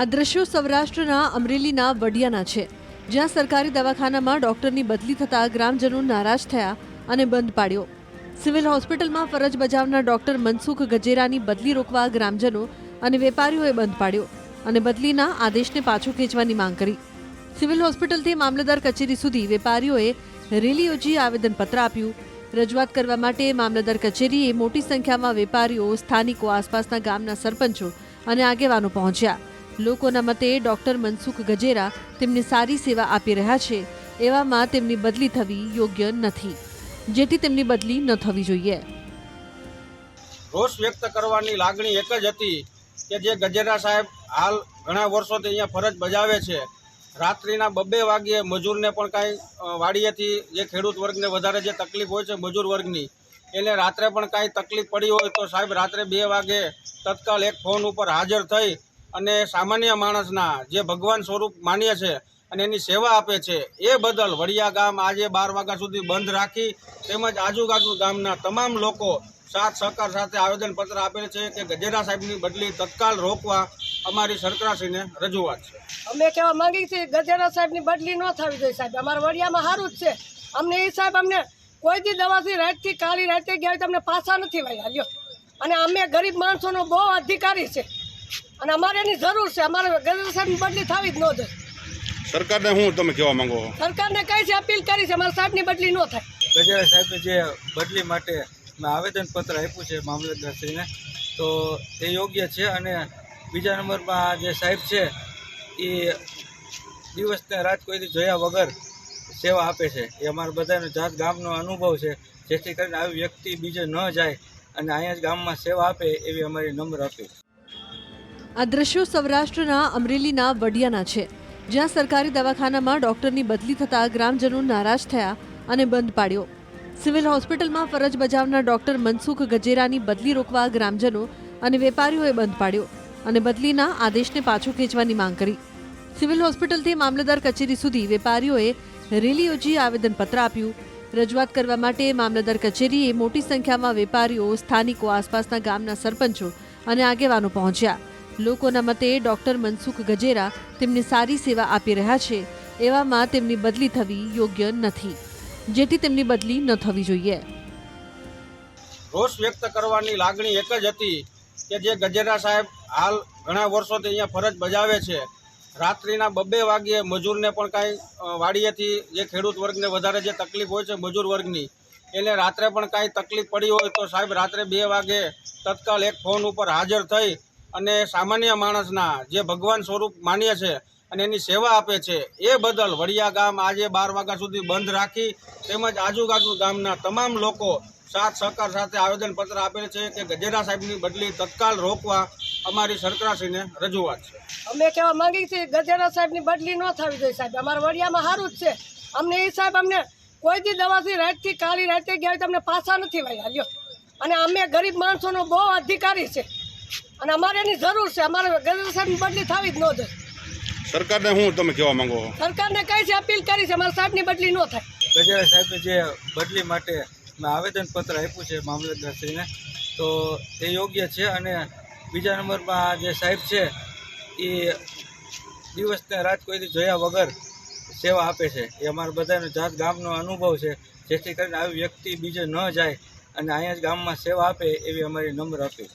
આ દ્રશ્યો સૌરાષ્ટ્રના અમરેલીના વડિયાના છે, જ્યાં સરકારી દવાખાનામાં ડોક્ટરની બદલી થતા ગ્રામજનો નારાજ થયા અને બંધ પાડ્યો. સિવિલ હોસ્પિટલમાં ફરજ બજાવનાર ડોક્ટર મનસુખ ગજેરાની બદલી રોકવા ગ્રામજનો અને વેપારીઓએ બંધ પાડ્યો અને બદલીના આદેશને પાછો ખેંચવાની માંગ કરી. સિવિલ હોસ્પિટલથી મામલતદાર કચેરી સુધી વેપારીઓએ રેલી યોજી આવેદનપત્ર આપ્યું. રજૂઆત કરવા માટે મામલતદાર કચેરીએ મોટી સંખ્યામાં વેપારીઓ, સ્થાનિકો, આસપાસના ગામના સરપંચો અને આગેવાનો પહોંચ્યા. લોકોના મતે ડોક્ટર મનસુખ ગજેરા તેમને સારી સેવા આપી રહ્યા છે, એવામાં તેમની બદલી થવી યોગ્ય નથી, જેથી તેમની બદલી ન થવી જોઈએ. રોષ વ્યક્ત કરવાની લાગણી એક જ હતી કે જે ગજેરા સાહેબ હાલ ઘણા વર્ષોથી અહીંયા ફરજ બજાવે છે. રાત્રિના 2 વાગ્યે મજૂરને પણ કાંઈ વાડીએથી જે ખેડૂત વર્ગને વધારે જે તકલીફ હોય છે મજૂર વર્ગની, એને રાત્રે પણ કાંઈ તકલીફ પડી હોય તો સાહેબ રાત્રે 2 વાગે તત્કાલ એક ફોન ઉપર હાજર થઈ અને સામાન્ય માણસના જે ભગવાન સ્વરૂપ માન્ય છે અને એની સેવા આપે છે, એ બદલ વડિયા ગામ આજે 12 વાગ્યા સુધી બંધ રાખી તેમજ આજુબાજુ ગામના તમામ લોકો સાથ સહકાર સાથે આવેદનપત્ર આપેલ છે કે ગજેરા સાહેબની બદલી તત્કાલ રોકવા અમારી સરકારશ્રીને રજૂઆત છે. અમે કહેવા માંગીએ છીએ ગજેરા સાહેબની બદલી ન થવી જોઈએ. સાહેબ અમારા વડિયામાં સારું જ છે. અમને એ સાહેબ અમને કોઈ દી દવાથી રાતથી કાળી રાતે ગયા હોય તો અમને પાછા નથી વાળ્યા લ્યો. અને અમે ગરીબ માણસોનો બહુ અધિકારી છે અને અમારે એની જરૂર છે. અમારે ગજેરા સાહેબની બદલી થવી જ ન જોઈએ. સરકારને હું તમે કહેવા માંગો? સરકારને કઈ છે અપીલ કરી છે અમારા સાહેબની બદલી ન થાય. ગજેરા સાહેબે જે બદલી માટે મેં આવેદનપત્ર આપ્યું છે મામલતદારશ્રીને, તો એ યોગ્ય છે. અને બીજા નંબરમાં જે સાહેબ છે એ દિવસને રાત કોઈથી જોયા વગર સેવા આપે છે. એ અમારા બધાનો જાત ગામનો અનુભવ છે, જેથી કરીને આવી વ્યક્તિ બીજે ન જાય અને અહીંયા જ ગામમાં સેવા આપે એવી અમારી નમ્ર અપીલ. આ દ્રશ્યો સૌરાષ્ટ્રના અમરેલીના વડિયાના છે, જ્યાં સરકારી દવાખાનામાં ડોક્ટરની બદલી થતા ગ્રામજનો નારાજ થયા અને બંધ પાડ્યો. સિવિલ હોસ્પિટલમાં ફરજ બજાવનાર ડોક્ટર મનસુખ ગજેરાની બદલી રોકવા ગ્રામજનો અને વેપારીઓએ બંધ પાડ્યો અને બદલીના આદેશને પાછો ખેંચવાની માંગ કરી. સિવિલ હોસ્પિટલથી મામલતદાર કચેરી સુધી વેપારીઓએ રેલી યોજી આવેદનપત્ર આપ્યું. રજૂઆત કરવા માટે મામલતદાર કચેરીએ મોટી સંખ્યામાં વેપારીઓ, સ્થાનિકો, આસપાસના ગામના સરપંચો અને આગેવાનો પહોંચ્યા. લોકોના મતે ડોક્ટર મનસુખ ગજેરા તેમને સારી સેવા આપી રહ્યા છે, એવામાં તેમની બદલી થવી યોગ્ય નથી, જેથી તેમની બદલી ન થવી જોઈએ. રોષ વ્યક્ત કરવાની લાગણી એક જ હતી કે જે ગજેરા સાહેબ હાલ ઘણા વર્ષોથી અહીંયા ફરજ બજાવે છે. રાત્રિના 2 વાગ્યે મજૂરને પણ કાંઈ વાડીએથી જે ખેડૂત વર્ગને વધારે જે તકલીફ હોય છે મજૂર વર્ગની, એને રાત્રે પણ કાંઈ તકલીફ પડી હોય તો સાહેબ રાત્રે 2 વાગે તત્કાલ એક ફોન ઉપર હાજર થઈ અને સામાન્ય માણસના જે ભગવાન સ્વરૂપ માન્ય છે અને એની સેવા આપે છે, એ બદલ વડિયા ગામ આજે 12 વાગ્યા સુધી બંધ રાખી તેમજ આજુબાજુ ગામના તમામ લોકો સાથ સહકાર સાથે આવેદનપત્ર આપેલ છે કે ગજેરા સાહેબની બદલી તત્કાલ રોકવા અમારી સરકારશ્રીને રજૂઆત છે. અમે કહેવા માંગીએ છીએ ગજેરા સાહેબની બદલી ન થવી જોઈએ. સાહેબ અમારા વડિયામાં સારું જ છે. અમને એ સાહેબ અમને કોઈ દી દવાથી રાતથી કાળી રાતે ગયા હોય તો અમને પાછા નથી વાળ્યા લ્યો. અને અમે ગરીબ માણસોનો બહુ અધિકારી છે અને અમારે એની જરૂર છે. અમારે ગજેરા સાહેબની બદલી થવી જ ન જોઈએ. સરકારને હું તમે કહેવા માંગો? સરકારને કઈ છે અપીલ કરી છે અમારા સાહેબની બદલી ન થાય. ગજેરા સાહેબે જે બદલી માટે મેં આવેદનપત્ર આપ્યું છે મામલતદારશ્રીને, તો એ યોગ્ય છે. અને બીજા નંબરમાં જે સાહેબ છે એ દિવસને રાત કોઈથી જોયા વગર સેવા આપે છે. એ અમારા બધાનો જાત ગામનો અનુભવ છે, જેથી કરીને આવી વ્યક્તિ બીજે ન જાય અને અહીંયા જ ગામમાં સેવા આપે એવી અમારી નમ્ર અપીલ.